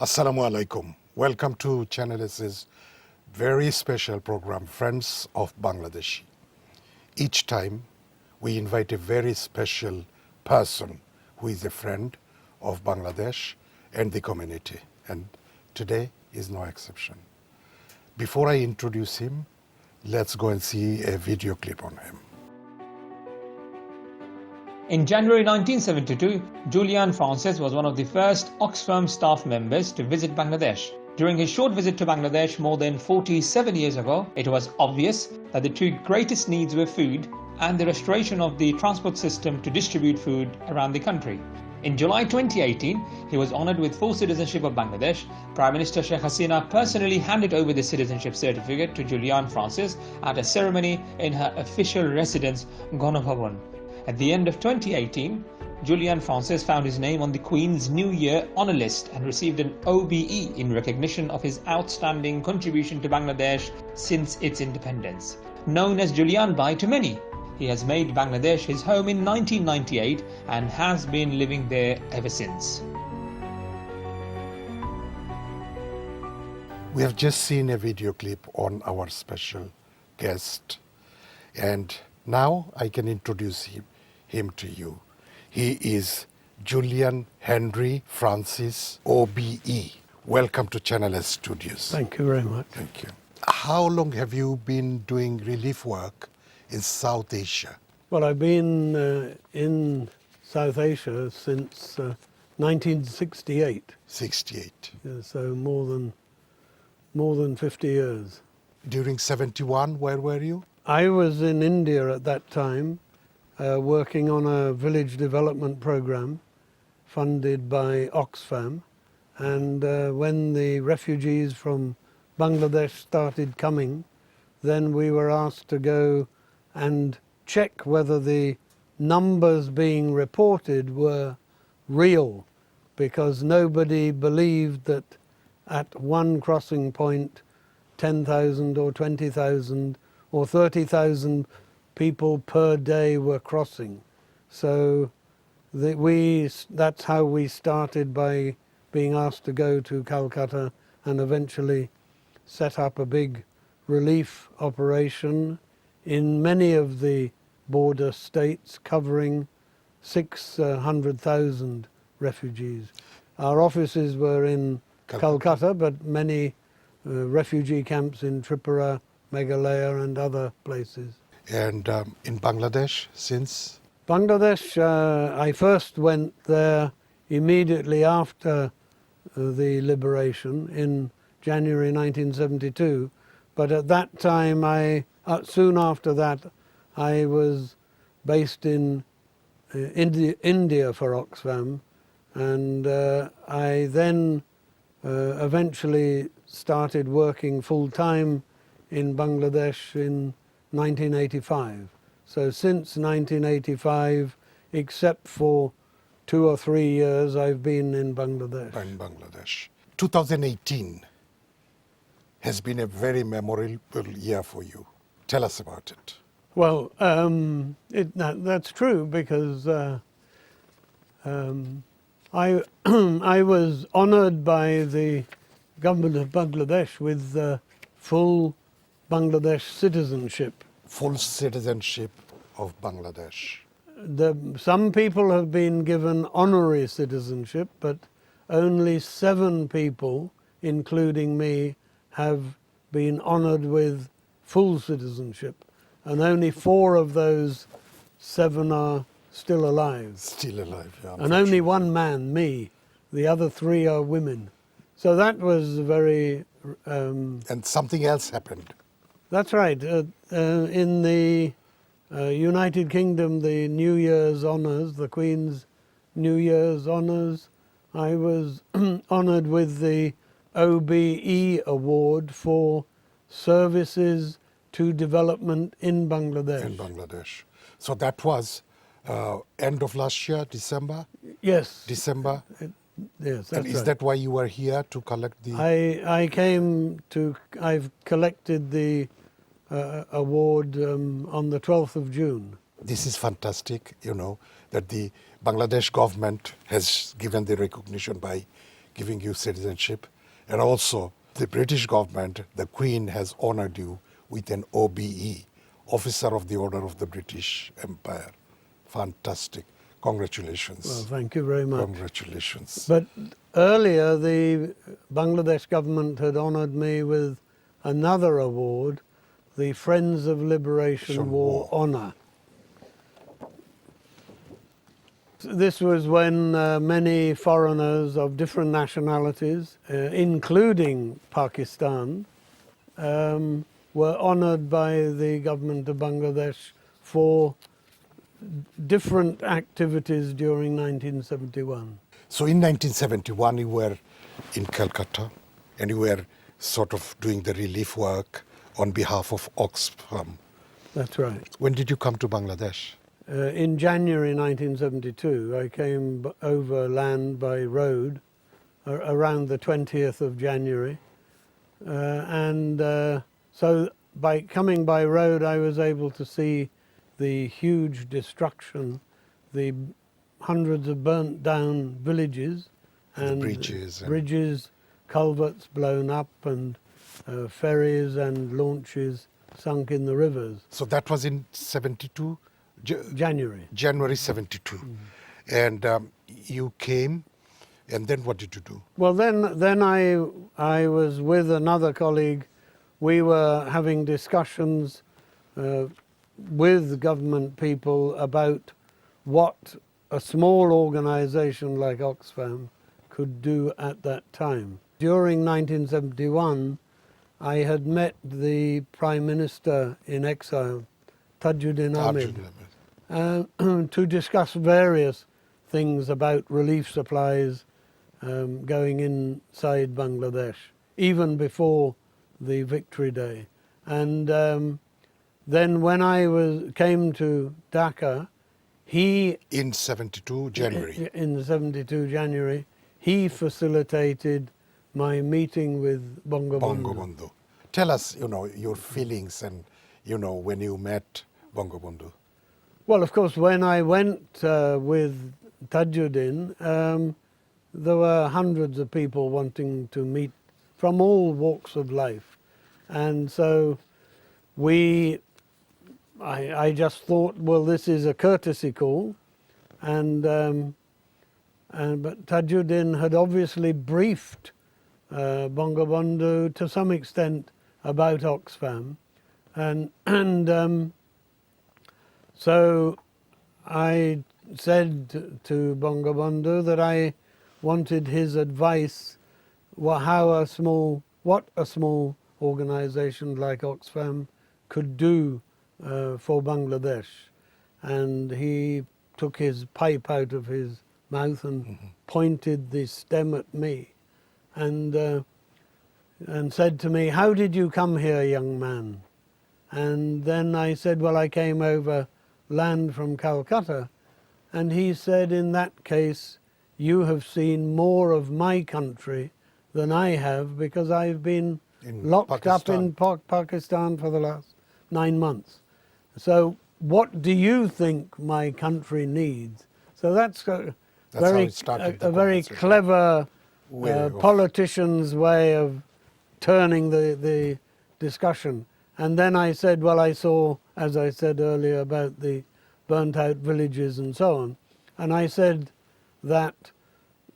Assalamu alaikum. Welcome to Channel S's very special program, Friends of Bangladeshi. Each time we invite a very special person who is a friend of Bangladesh and the community. And today is no exception. Before I introduce him, let's go and see a video clip on him. In January 1972, Julian Francis was one of the first Oxfam staff members to visit Bangladesh. During his short visit to Bangladesh more than 47 years ago, it was obvious that the two greatest needs were food and the restoration of the transport system to distribute food around the country. In July 2018, he was honoured with full citizenship of Bangladesh. Prime Minister Sheikh Hasina personally handed over the citizenship certificate to Julian Francis at a ceremony in her official residence, Ganabhavan. At the end of 2018, Julian Francis found his name on the Queen's New Year honour list and received an OBE in recognition of his outstanding contribution to Bangladesh since its independence. Known as Julian Bhai to many, he has made Bangladesh his home in 1998 and has been living there ever since. We have just seen a video clip on our special guest, and now I can introduce him to you. He is Julian Henry Francis, OBE. Welcome to Channel S Studios. Thank you very much. Thank you. How long have you been doing relief work in South Asia? Well, I've been in South Asia since 1968. 68. So more than 50 years. During 71, where were you? I was in India at that time, working on a village development program funded by Oxfam. And when the refugees from Bangladesh started coming, then we were asked to go and check whether the numbers being reported were real, because nobody believed that at one crossing point 10,000 or 20,000 or 30,000 people per day were crossing. So that's how we started, by being asked to go to Calcutta and eventually set up a big relief operation in many of the border states, covering 600,000 refugees. Our offices were in Calcutta, but many refugee camps in Tripura, Meghalaya and other places. And in Bangladesh since? Bangladesh, I first went there immediately after the liberation in January 1972. But at that time, soon after that, I was based in India for Oxfam. And I then eventually started working full-time in Bangladesh in 1985. So since 1985, except for 2 or 3 years, I've been in Bangladesh. 2018 has been a very memorable year for you. Tell us about it. Well, that's true, because I was honoured by the government of Bangladesh with full Bangladesh citizenship. Full citizenship of Bangladesh. Some people have been given honorary citizenship, but only 7 people, including me, have been honoured with full citizenship. And only 4 of those 7 are still alive. Still alive, yeah. And only 1 man, me. The other 3 are women. So that was very... and something else happened. That's right. In the United Kingdom, the New Year's honours, the Queen's New Year's honours, I was honoured with the OBE award for services to development in Bangladesh. In Bangladesh. So that was end of last year, December? Yes. December? Yes, that's and is right. that why you were here, to collect the... I've collected the award on the 12th of June. This is fantastic, that the Bangladesh government has given the recognition by giving you citizenship. And also, the British government, the Queen has honored you with an OBE, Officer of the Order of the British Empire. Fantastic. Congratulations. Well, thank you very much. Congratulations. But earlier, the Bangladesh government had honoured me with another award, the Friends of Liberation War Honour. This was when many foreigners of different nationalities, including Pakistan, were honoured by the government of Bangladesh for different activities during 1971. So in 1971, you were in Calcutta and you were sort of doing the relief work on behalf of Oxfam. That's right. When did you come to Bangladesh? In January 1972, I came overland by road around the 20th of January. So by coming by road, I was able to see the huge destruction, the hundreds of burnt down villages and bridges, culverts blown up, and ferries and launches sunk in the rivers. So that was in 72? January. January 72. And you came, and then what did you do? Well, then I was with another colleague. We were having discussions with government people about what a small organization like Oxfam could do at that time. During 1971, I had met the Prime Minister in exile, Tajuddin Ahmed, to discuss various things about relief supplies going inside Bangladesh, even before the Victory Day. And then when I came to Dhaka, he... In 72 January? In 72 January, he facilitated my meeting with Bangabandhu. Tell us, your feelings and, when you met Bangabandhu. Well, of course, when I went with Tajuddin, there were hundreds of people wanting to meet from all walks of life. And so I just thought, well, this is a courtesy call. But Tajuddin had obviously briefed Bangabandhu to some extent about Oxfam. So I said to Bangabandhu that I wanted his advice what a small organization like Oxfam could do for Bangladesh. And he took his pipe out of his mouth and pointed the stem at me and said to me, "How did you come here, young man?" And then I said, "Well, I came over land from Calcutta." And he said, "In that case, you have seen more of my country than I have, because I've been locked up in Pakistan for the last 9 months. So what do you think my country needs?" So that's a very clever politician's way of turning the discussion. And then I said, well, I saw, as I said earlier, about the burnt out villages and so on. And I said that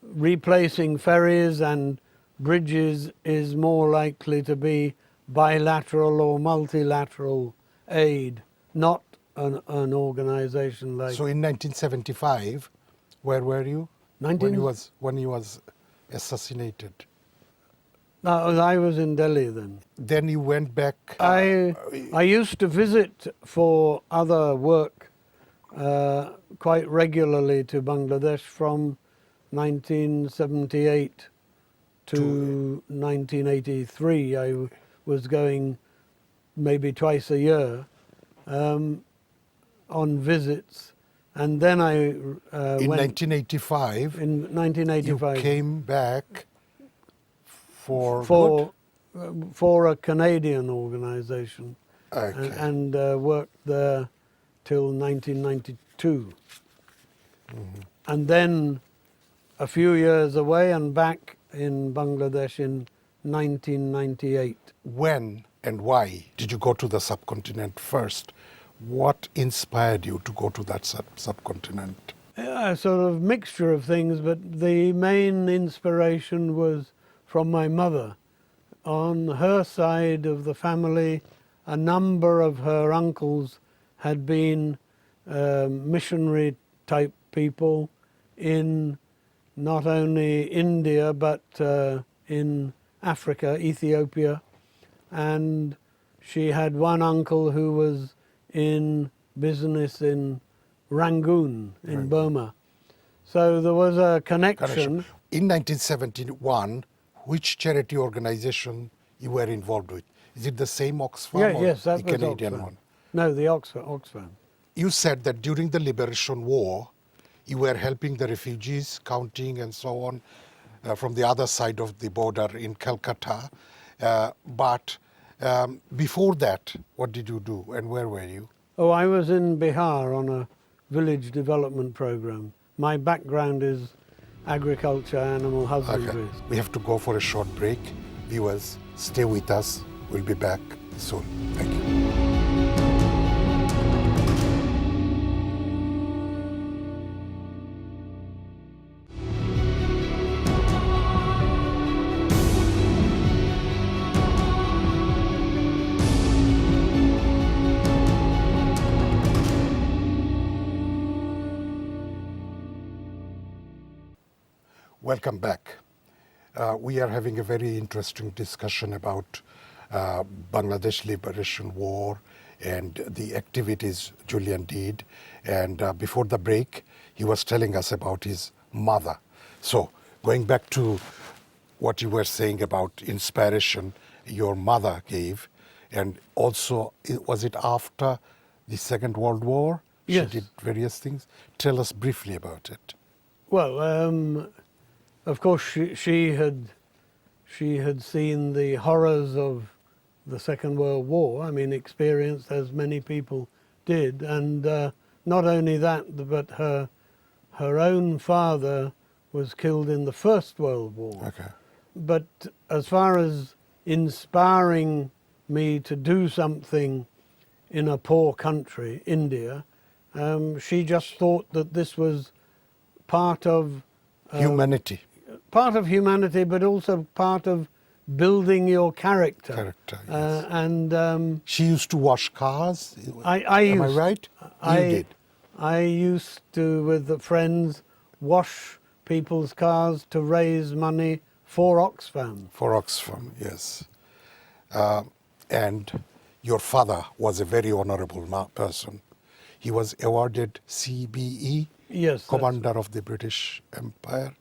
replacing ferries and bridges is more likely to be bilateral or multilateral aid, not an organization like... So in 1975, where were you? When he was assassinated? No, I was in Delhi then. Then you went back? I used to visit for other work quite regularly to Bangladesh from 1978 to 1983. I was going maybe twice a year on visits, and then I in 1985. In 1985, you came back for a Canadian organization, okay. and worked there till 1992, and then a few years away and back in Bangladesh in 1998. When and why did you go to the subcontinent first? What inspired you to go to that subcontinent? A sort of mixture of things, but the main inspiration was from my mother. On her side of the family, a number of her uncles had been missionary type people in not only India but in Africa, Ethiopia, and she had one uncle who was in business in Rangoon in Burma. So there was a connection. In 1971, which charity organization you were involved with? Is it the same Oxfam or Yes, that the was Canadian Oxfam. one? No, the Oxfam. You said that during the Liberation War, you were helping the refugees, counting and so on, from the other side of the border in Calcutta. But before that, what did you do and where were you? Oh, I was in Bihar on a village development program. My background is agriculture, animal husbandry. Okay. We have to go for a short break. Viewers, stay with us. We'll be back soon. Thank you. Welcome back. We are having a very interesting discussion about Bangladesh Liberation War and the activities Julian did. And before the break, he was telling us about his mother. So going back to what you were saying about inspiration your mother gave, and also, was it after the Second World War? Yes. She did various things. Tell us briefly about it. Well, of course, she had seen the horrors of the Second World War. I mean, experienced as many people did, and not only that, but her own father was killed in the First World War. Okay. But as far as inspiring me to do something in a poor country, India, she just thought that this was part of Humanity. Part of humanity, but also part of building your character. Character, yes. And She used to wash cars. Am I used- right? You did. I used to, with the friends, wash people's cars to raise money for Oxfam. For Oxfam, yes. And your father was a very honorable person. He was awarded CBE, Yes, Commander of the British Empire.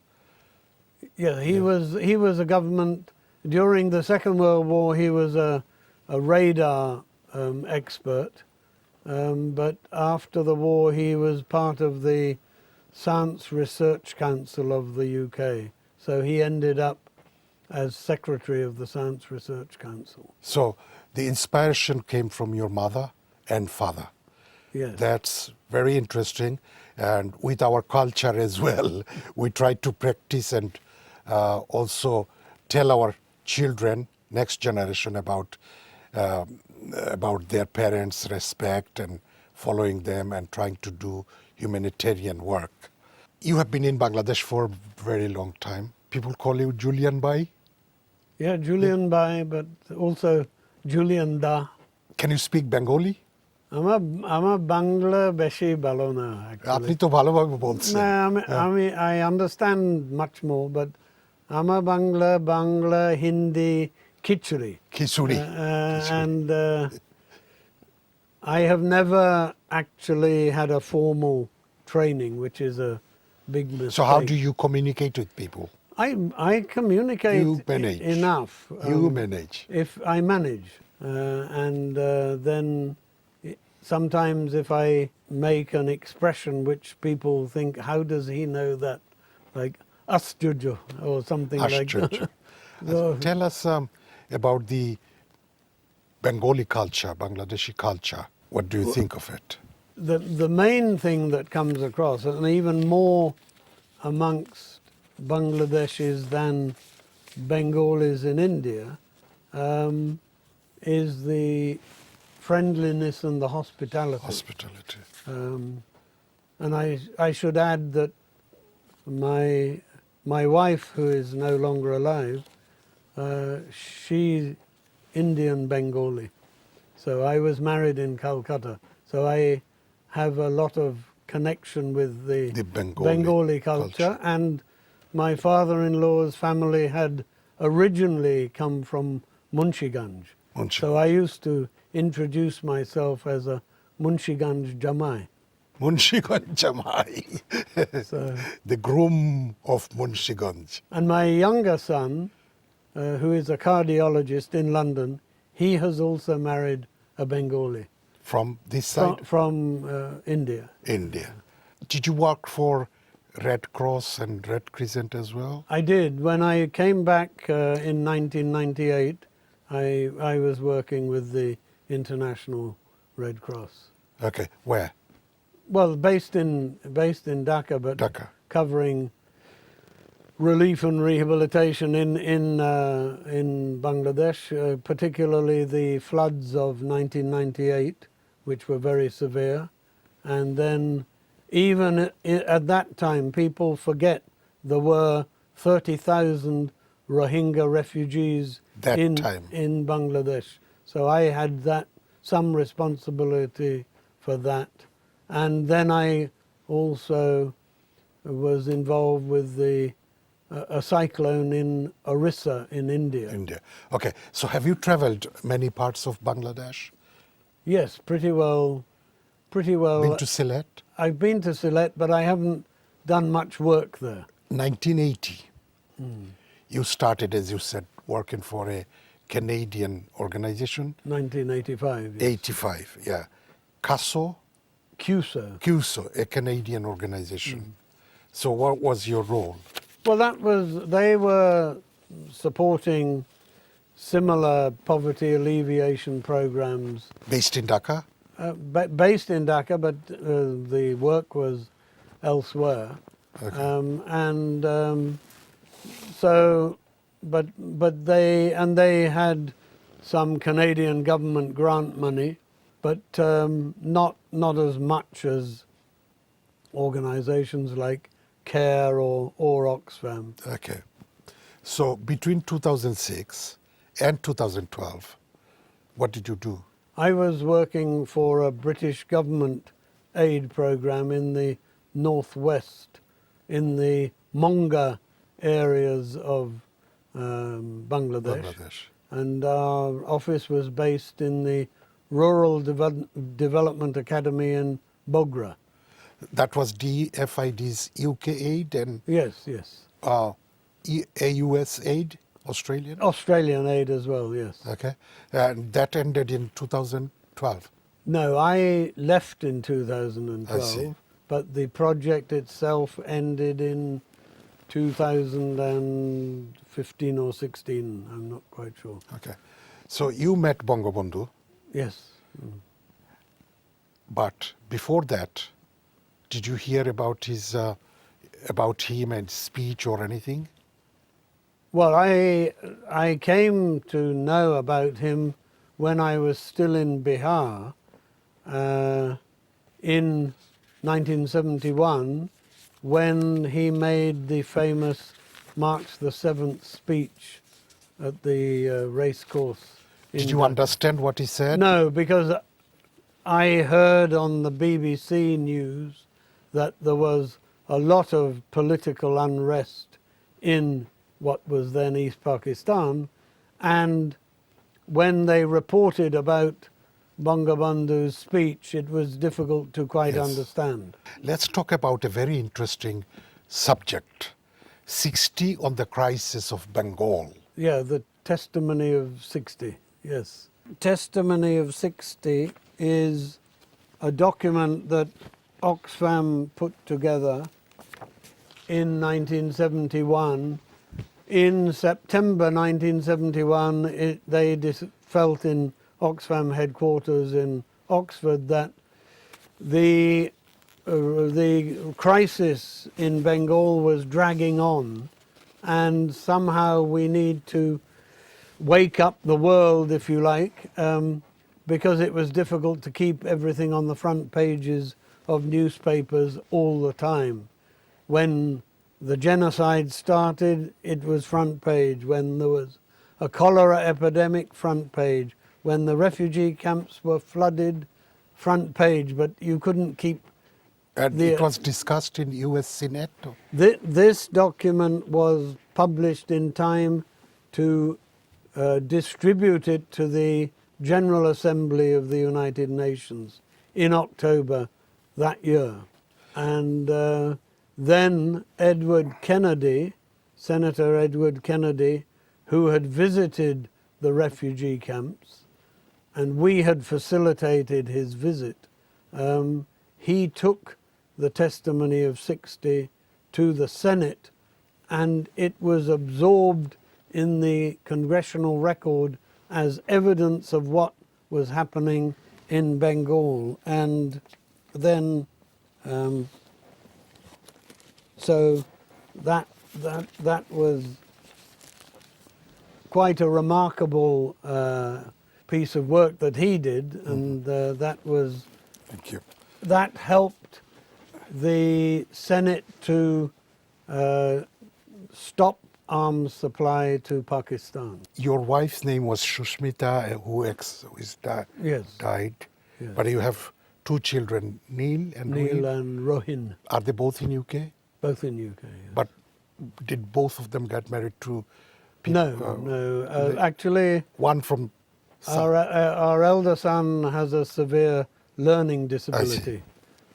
Yeah, he was a government during the Second World War. He was a radar expert, but after the war, he was part of the Science Research Council of the UK. So he ended up as secretary of the Science Research Council. So the inspiration came from your mother and father. Yes. That's very interesting. And with our culture as well, we try to practice and also tell our children, next generation, about their parents' respect and following them and trying to do humanitarian work. You have been in Bangladesh for a very long time. People call you Julian Bhai? Yeah, Julian Bhai, but also Julian Da. Can you speak Bengali? আমার বাংলা বেশি ভালো না আপনি তো ভালোভাবে বলছেন। I understand much more, but আমার বাংলা হিন্দি খিচুড়ি. খিচুড়ি. And I have never actually had a formal training, which is a big mistake. So how do you communicate with people? I communicate You manage. enough. You manage. If I manage. And then sometimes if I make an expression which people think, how does he know that? Like, asjuju or something like that. So, Tell us about the Bengali culture, Bangladeshi culture. What do you think of it? the main thing that comes across, and even more amongst Bangladeshis than Bengalis in India is the friendliness and the hospitality. Hospitality. And I should add that my wife, who is no longer alive, she's Indian Bengali. So I was married in Calcutta. So I have a lot of connection with the Bengali culture. And my father-in-law's family had originally come from Munshiganj. So I used to introduce myself as a Munshiganj Jamai. Munshiganj Jamai. So, the groom of Munshiganj. and my younger son, who is a cardiologist in London, he has also married a Bengali. From this side? From India. India. Did you work for Red Cross and Red Crescent as well? I did. When I came back in 1998, I was working with the International Red Cross. Okay, where? Well, based in Dhaka, but Dhaka. covering relief and rehabilitation in Bangladesh, particularly the floods of 1998, which were very severe. And then even at that time, people forget there were 30,000 Rohingya refugees in Bangladesh. So I had some responsibility for that. And then I also was involved with a cyclone in Orissa in India. India. Okay. So have you traveled many parts of Bangladesh? Yes, pretty well. Been to Sylhet? I've been to Sylhet, but I haven't done much work there. 1980. You started, as you said, working for a Canadian organization. 1985. Yes. 85, yeah. CASO? CUSO, a Canadian organization. So what was your role? Well, they were supporting similar poverty alleviation programs. Based in Dhaka? Based in Dhaka, but the work was elsewhere. Okay. So, but they had some Canadian government grant money, but not as much as organizations like CARE or Oxfam. Okay. So between 2006 and 2012, what did you do? I was working for a British government aid program in the northwest, in the Monga areas of Bangladesh. And our office was based in the Rural Development Academy in Bogra. That was DFID's UK aid and Yes. AUS aid, Australian? Australian aid as well, yes. Okay. And that ended in 2012? No, I left in 2012, I see. but the project itself ended in 2015 or 16, I'm not quite sure. Okay. So you met Bangabandhu, Yes. but before that, did you hear about him and speech or anything? Well, I came to know about him when I was still in Bihar in 1971, when he made the famous March the 7th speech at the race course. Did you understand what he said? No, because I heard on the BBC news that there was a lot of political unrest in what was then East Pakistan, and when they reported about Bangabandhu's speech, it was difficult to quite understand. Let's talk about a very interesting subject, 60 on the crisis of Bengal. Yeah, the Testimony of 60, yes. Testimony of 60 is a document that Oxfam put together in 1971. In September 1971, they felt in Oxfam headquarters in Oxford that the crisis in Bengal was dragging on, and somehow we need to wake up the world, if you like, because it was difficult to keep everything on the front pages of newspapers all the time. When the genocide started, it was front page. When there was a cholera epidemic, front page. When the refugee camps were flooded, front page. But you couldn't keep... And it was discussed in US Senate? This document was published in time to distribute it to the General Assembly of the United Nations in October that year. And then Edward Kennedy, Senator Edward Kennedy, who had visited the refugee camps, and we had facilitated his visit, he took the testimony of 60 to the Senate, and it was absorbed in the congressional record as evidence of what was happening in Bengal. And then so that was quite a remarkable piece of work that he did, and that was... Thank you. That helped the Senate to stop arms supply to Pakistan. Your wife's name was Shushmita, who Yes. died. Yes. But you have two children, Neil and Neil Rohit. and Rohin, Are they both in UK? both in UK. Yes. But did both of them get married to people? No. Actually, One from... our elder son has a severe learning disability.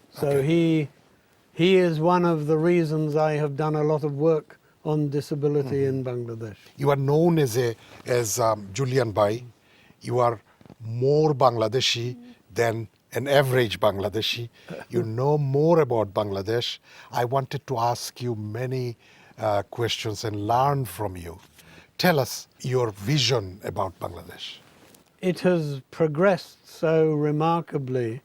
So Okay. he is one of the reasons I have done a lot of work on disability in Bangladesh. You are known as Julian Bhai. You are more Bangladeshi than an average Bangladeshi. You know more about Bangladesh. I wanted to ask you many questions and learn from you. Tell us your vision about Bangladesh. It has progressed so remarkably.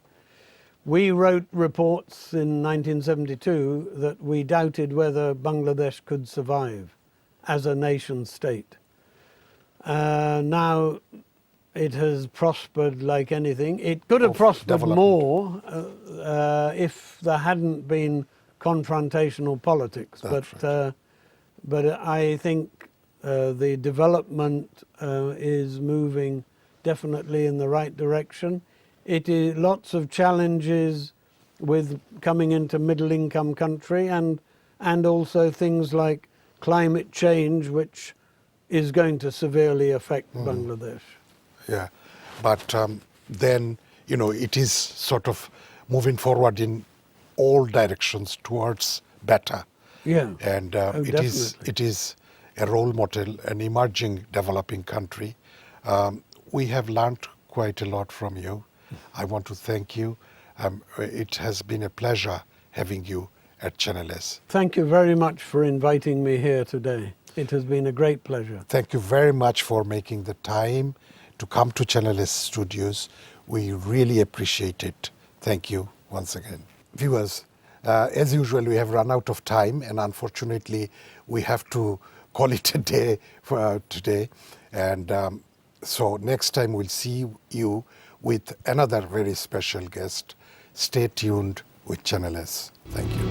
We wrote reports in 1972 that we doubted whether Bangladesh could survive as a nation state. Now it has prospered like anything. It could have prospered more if there hadn't been confrontational politics. But I think the development is moving definitely in the right direction. It is lots of challenges with coming into middle-income country, and also things like climate change, which is going to severely affect Bangladesh. Yeah, but then, you know, it is sort of moving forward in all directions towards better. Yeah. And Definitely. it is a role model, an emerging developing country. We have learned quite a lot from you. I want to thank you. It has been a pleasure having you at Channel S. Thank you very much for inviting me here today. It has been a great pleasure. Thank you very much for making the time to come to Channel S studios. We really appreciate it. Thank you once again. Viewers, as usual, we have run out of time, and unfortunately, we have to call it a day for today. And so next time we'll see you with another very special guest. Stay tuned with Channel S. Thank you.